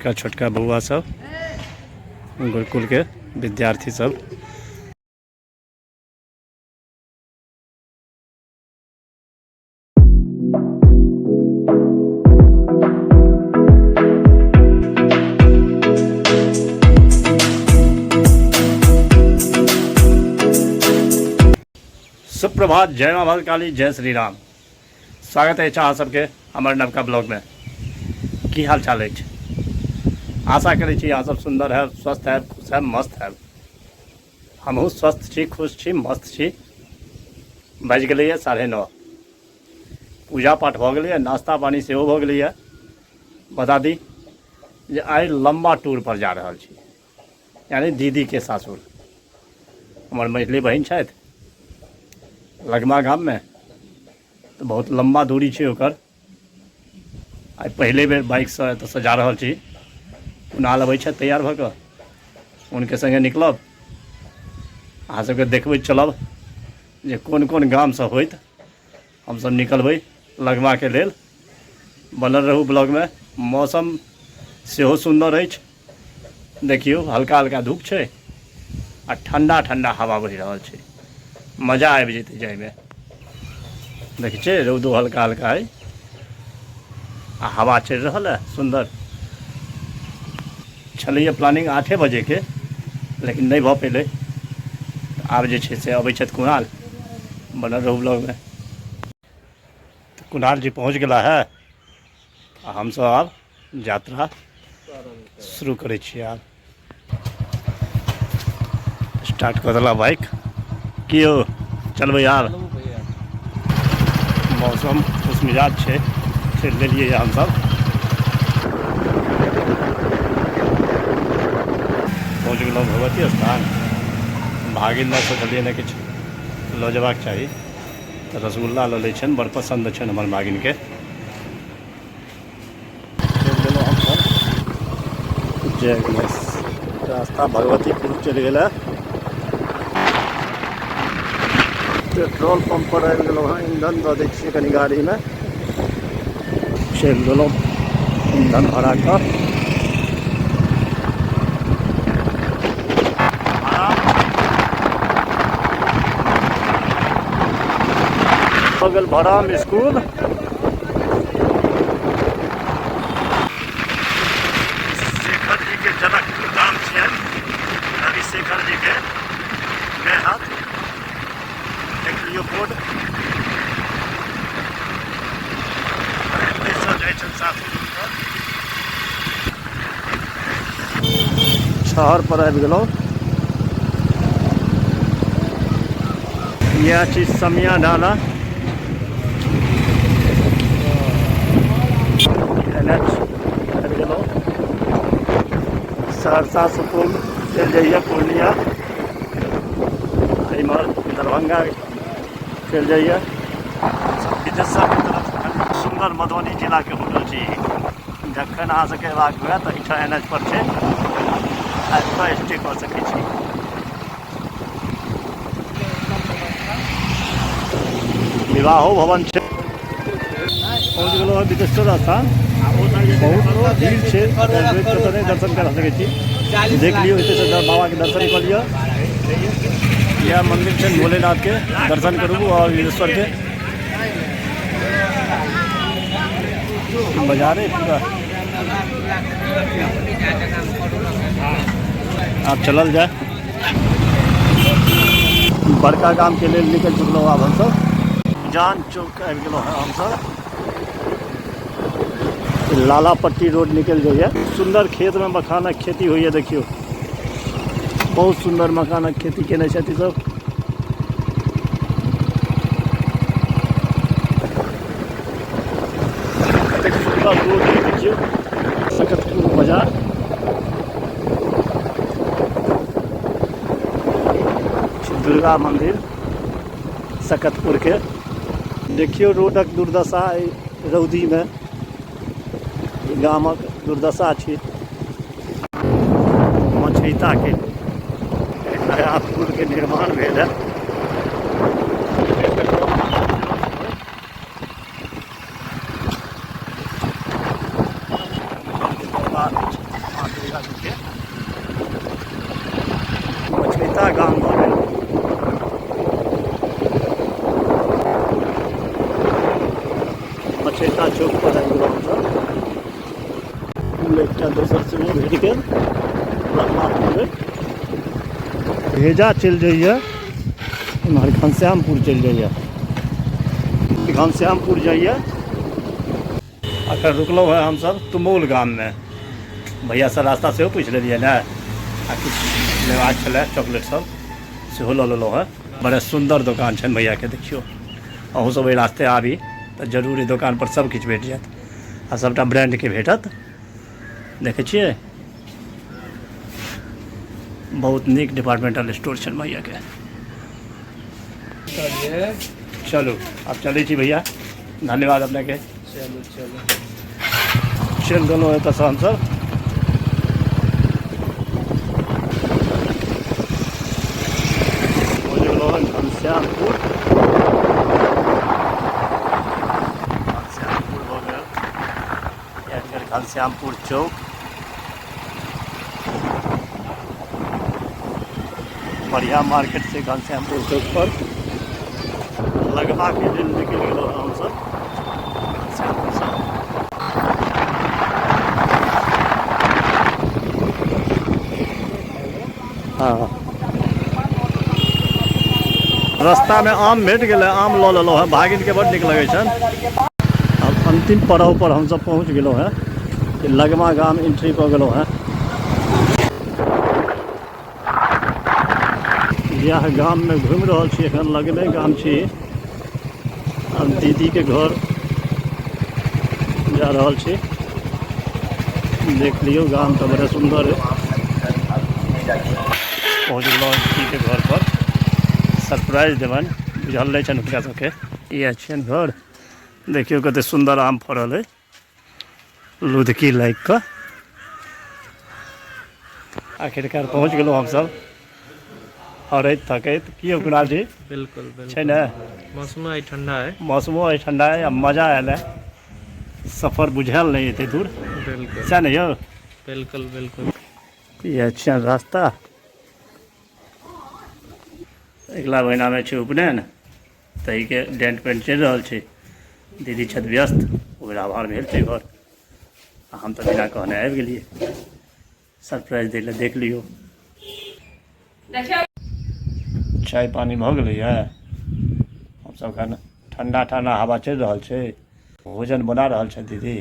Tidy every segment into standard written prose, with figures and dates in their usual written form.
का छोटका बउआ सब, गुरुकुल के विद्यार्थी सब। सुप्रभात, जय मां भद्रकाली, जय श्री राम। स्वागत है अहाँ सबके हमर नवका ब्लॉग में। की हाल चाल है? आशा करै छी अहाँ सब सुंदर है, स्वस्थ है, खुश है, मस्त है। हमहूँ स्वस्थ छी, खुश छी, मस्त छी। बज गए 9:30। पूजा पाठ भ गए, नाश्ता पानी सेहो भ गए। बता दी जे आइ लंबा टूर पर जा रहा छी, यानी दीदी के सासुर। हमार मैथिली बहन छथि लगमा गाम में, तो बहुत लंबा दूरी है ओकर। आई पहले बेर बाइक से एत से जा रहा छी। कुणाल अबै छथि तैयार भ कऽ, उनके संगे निकलब। अहाँ सबके देखबै चलब जे कोन कोन गाम से होइत हम सब निकलबै लगमा के लेल। बनल रहू ब्लॉग में। मौसम सेहो सुंदर अछि, देखियो हल्का हल्का धूप छै आ ठंडा ठंडा हवा बहि रहल छै। मजा आबि जेतै जाय में। देखै छै रौदो हल्का हल्का है आ हवा चलि रहल है सुंदर। छलैए प्लानिंग 8 बजे के, लेकिन नहीं भ पेलै। आब जे छै से अबै छथि कुणाल। बनल रहू ब्लॉग में। तो कुणाल जी पहुँच गया है आ हम सब आब यात्रा शुरू करै छियै। आब स्टार्ट कर देला बाइक। कि यौ चलबै यार? मौसम खुश मिजाज है, चल दिलिए हम सब। पहुँच गए भगवती स्थान। भागिन ने सोचलिए ने किछु लऽ जबाक चाही, तो रसगुल्ला लऽ लै छनि, बड़ पसंद छनि हमर भागिन के। जय गणेश। रास्ता भगवतीपुर चलि गया। पेट्रोल पंप पर आबि गेलहुँ हँ। ईंधन दऽ दै छियै कनि गाड़ी में। चलि गेलहुँ ईंधन भरा कऽ। हो गेल भराम स्कूल। शेखर जी के जनकपुर गाम छियनि, रवि शेखर जी के बेहद। देख लियो बोर्ड। शहर पर आबि गेलहुँ। यह चीज समिया ढाला। सहरसा सुपौल चल जाइए, पूर्णिया इमहर दरभंगा चल जाइए। विदेशा की तरफ सुंदर मधुबनी जिला के होटल छी। जखन अहाँ सबके अयबाक हुए तऽ एहिठाम NH पर छै, आबि कऽ स्टे कऽ सकै छी। विवाहो भवन छै। पहुँच गेलहुँ हँ विदेश्वर स्थान। बहुत भीड़ छै, नहीं दर्शन कर सकै छी। देख लियो एतऽ बाबा के दर्शन कर लियो। यह मंदिर छै भोलेनाथ के, दर्शन करू। और विदेश्वर के बाजार है पूरा। आप चलल जाए। बड़का गाम के लिए निकल चुकल आब हम सब। जान चौक आबि गेलहुँ हँ हम सब। लालापट्टी रोड निकल जाइए। सुंदर खेत में मखानक खेती होइए। देखियो बहुत सुंदर मखानक खेती केने छथि सब। कतेक सुंदर रोड देखियो। सकतपुर बाजार। दुर्गा मंदिर सकतपुर के। देखियो रोडक दुर्दशा रौदी में। गामक दुर्दशा छी। मछैता के नया पुल के निर्माण भेल है। छेटा चौक पर आबि गेलहुँ हमसब। एकटा दोसर सेहो भेट गेल। भेजा चलि जाइए इम्हर घनश्यामपुर चलि जाइए, घनश्यामपुर जाइए। अखन रुकलहुँ हैं हमसब तुमौल गाम में। भैया से रास्ता सेहो पूछि लेलिए ने, आ किछु लेबाक छलै चॉकलेट सब सेहो लऽ लेलहुँ हैं। बड़ा सुंदर दुकान छनि भैया के, देखियो अहूँ सब एहि रास्ते आबी तऽ जरूर ई दोकान पर सब किछु भेट जायत आ सबटा ब्रांड के भेटत। देखै छियै बहुत नीक डिपार्टमेंटल स्टोर छनि भैया के। चलू आब चलै छी भैया, धन्यवाद अपने के। चलि देलहुँ एतऽसँ हमसब। घनश्यामपुर भऽ गेल या फिर घनश्यामपुर चौक। बढ़िया मार्केट से घनश्यामपुर चौक पर लगमा के दिन निकलि गेलहुँ हमसब घनश्यामपुर से। हाँ, रास्ता में आम भेट गेलै, आम लऽ लेलहुँ हैं। भागिन के बड़ नीक लगै छनि। अब अंतिम पड़ाव पर हमसब पहुँच गेलहुँ हैं कि लगमा गाम एंट्री कऽ गेलहुँ हैं। यह गाम में घूमि रहल छी एखन, लगमे गाम छी। अब दीदी के घर जा रहल छी। देख लियो गाम तो बड़ा सुंदर है। पहुँच गेलहुँ दीदी के घर पर। सरप्राइज देवन बुझल नहीं छनि हुनका सबके। ये छियनि घर, देखियो कते सुंदर आम फड़ल है, लुधकी लागि कऽ। आखिरकार पहुँच गेलहुँ हमसब हरैत थकैत। की यौ कुणाल जी? बिल्कुल छै ने, मौसमो आइ ठंडा है। मौसमो आइ ठंडा है आ मजा आयल है। सफर बुझायल नहीं एते दूर, बिल्कुल सएह ने यौ? बिल्कुल बिल्कुल। ये छियनि रास्ता। अगिला महीना में छै उपनयन, तही के डेंट पेंट चलि रहल छै। दीदी छथि व्यस्त, ओकरा आभार भेल छै घर। हम तऽ बिना कहने आबि गेलियै सरप्राइज दै लए। देख लियौ चाय पानी भऽ गेलैए। हमसब एखन ठंडा ठंडा हवा चलि रहल छै। भोजन बना रहल छथि दीदी,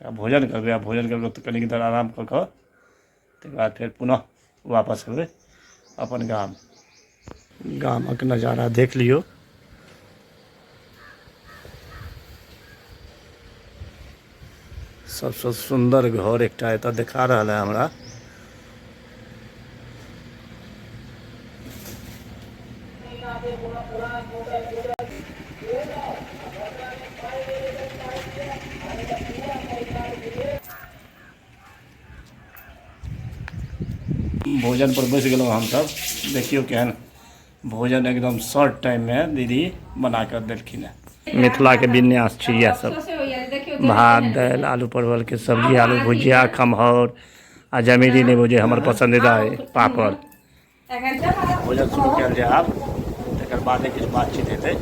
तऽ भोजन करबै। आ भोजन करबै तऽ कनि देर आराम कऽ कऽ तकर बाद फेर पुनः वापस हेबै अपन गाम। गामक नज़ारा देख लियौ। सबसे सुंदर घर एकटा एतऽ देखा रहल है हमरा। भोजन पर बैस गेलहुँ हमसब। देखियो केहन भोजन एकदम शॉर्ट टाइम में दीदी बना कर देलखिन है। मिथिला के विन्यास छै इएह सब। भात दालि, आलू परवल के सब्जी, आलू भुजिया, खमहौर आ जमीरी नेबो जे हमर पसंदीदा है, पापड़। भोजन शुरू कयल जाय आब, तकर बादे किछु बातचीत हेतै।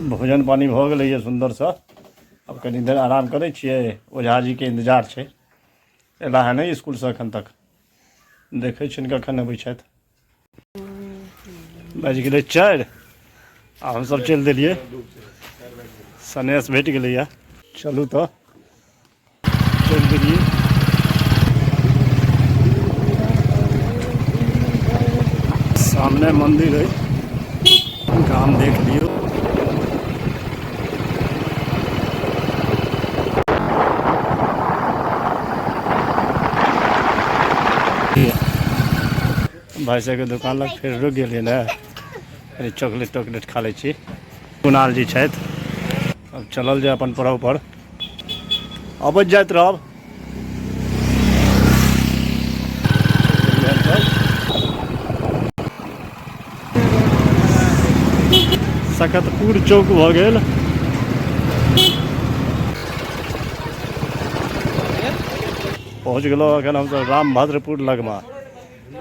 भोजन पानी भऽ गेलैए सुन्दरसँ। अब कनि देर आराम करै छियै। ओझा जी के इंतजार छै, एला है नहि इसकुलसँ एखन तक। देखै छियनि कखन अबै छथि। बाजि गेलै 4 आ हमसब चलि देलियै। सनेस भेट गेलैए, चलू तऽ चलि देलियै। सामने मंदिर है, गाम देख लियो। भाई साहब के दुकान लग फिर रुक गए ना, चॉकलेट टॉकलेट खा लै छी। कुणाल जी छथि। अब चलल जाए अपन पड़ाव पर, अबैत जाइत रहब। सकतपुर चौक भऽ गेल। पहुँच गेलहुँ एखन हमसब रामभद्रपुर लगमा।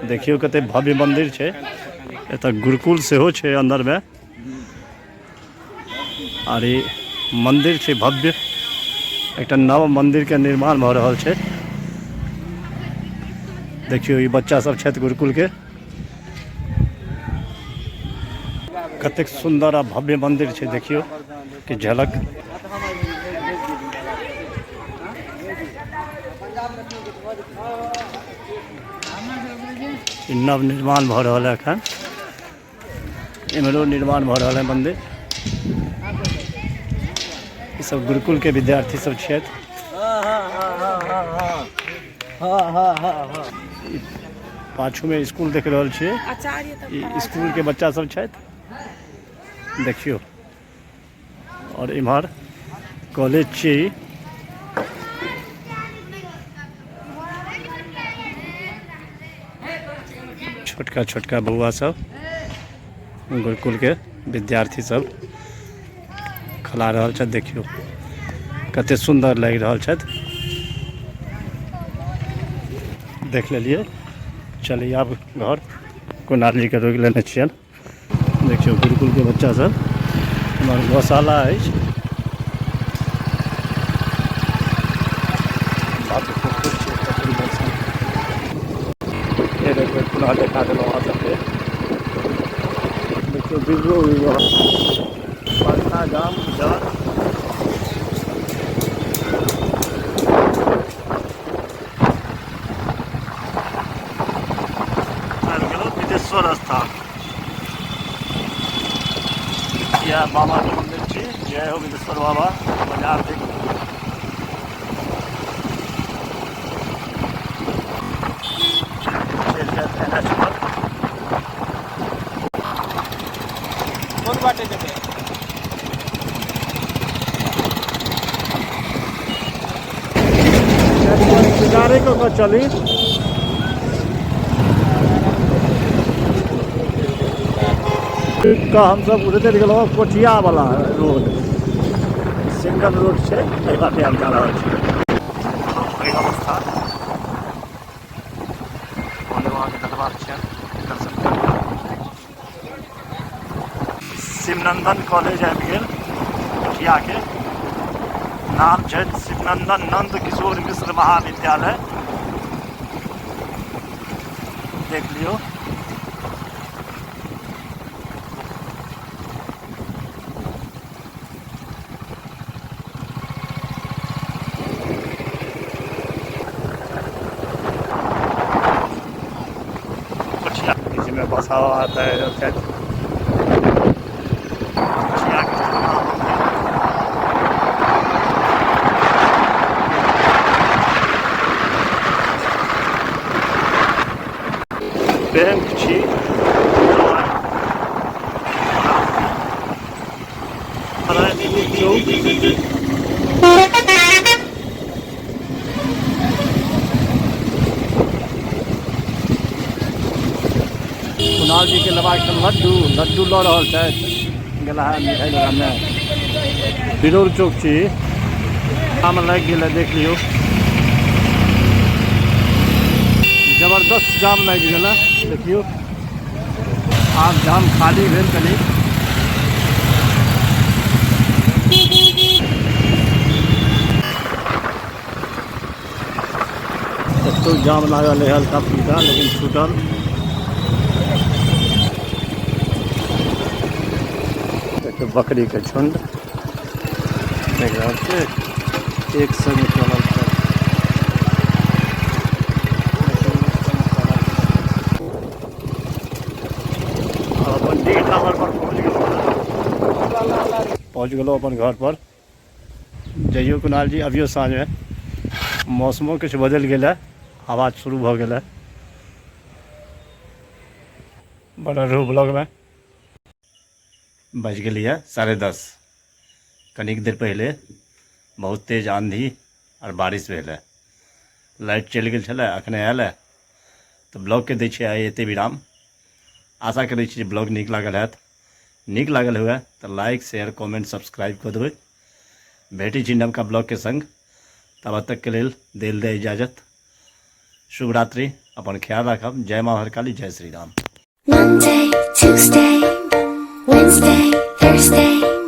देखियो कते भव्य मंदिर छै। एतऽ गुरुकुल सेहो छै अंदर में। और मंदिर छै भव्य, एक नव मंदिर के निर्माण भ रहल छै। देखियो ई बच्चा सब छथि गुरुकुल के, कतेक सुंदर आ भव्य मंदिर छै, देखियो कि झलक। नव निर्माण भ रहल है एखन, इम्हरो निर्माण भ रहल है मंदिर। ई सब गुरुकुल के विद्यार्थी सब छथि। पाछू में स्कूल देख रहल छियै, ई स्कूल के बच्चा सब छथि, देखियो। और इम्हर कॉलेज छियै ई। छोटका छोटका बउआ सब, गुरुकुल के विद्यार्थी सब खेला रहल छथि, देखियो कते सुंदर लागि रहल छथि। देख लेलिए, चलिए आब घर कुणाल जी के रोकि लेने छियन। देखियो गुरुकुल के बच्चा सब, हमर गौशाला अछि। कुणाल देखा देलहुँ अहाँ सबके। देखियो बिजलो पटना गाम उधर विदेश्वर स्थान, यह बाबा के मंदिर छी। जय हो विदेश्वर बाबा। बाजार देख कौन बाटे जगह गुजारे को चली। का हम सब उधर गेलहुँ कोठिया वाला रोड, सिंगल रोड छै, एहि बाटे हम जा रहल छी। अवस्था दरबार छै, दर्शन करियौ। शिवनंदन कॉलेज आबि गेल कोठिया के, नाम छै शिवनंदन नंद किशोर मिश्र महाविद्यालय, देख लियो। इसमें बसा हुआ आता है बैंक छी। कुणाल जी के लेबाक लड्डू लऽ रहल छथि, गेला है मिठाई दोकान में। बिरौल चौक छी, काम लागि गेल है, देख लियो जबरदस्त जाम लागि गेल है, देखियो। आब जाम खाली भेल कनी। तो जाम लागल है हल्का फुल्का, लेकिन छूटल। देखियो बकरी के झुंड देख रहल छियै, एक संग चलल छै। अपन डी टावर पर पहुँच गेलो अपन घर पर। जइयो कुणाल जी, अभियो साँझ में मौसमो कुछ बदल गया, हवा शुरू भ गया। बड़ा रहू ब्लॉग में बज गई है 10:30। कनिक देर पहले बहुत तेज आंधी और बारिश भेल है, लाइट चलि गेल छलै, अखने आयल है। तो ब्लॉग के दै छियै आइ एते विराम। आशा करै छी जे ब्लॉग नीक लागल हैत। नीक लागल हुए तो लाइक शेयर कमेंट सब्सक्राइब कऽ देबै। भेटै छी नवका ब्लॉग के संग, तब तक के लेल देल दे इजाजत। शुभ रात्रि, अपन ख्याल राखब। जय माँ हरकाली, जय Shri Ram. Monday, Tuesday, Wednesday, Thursday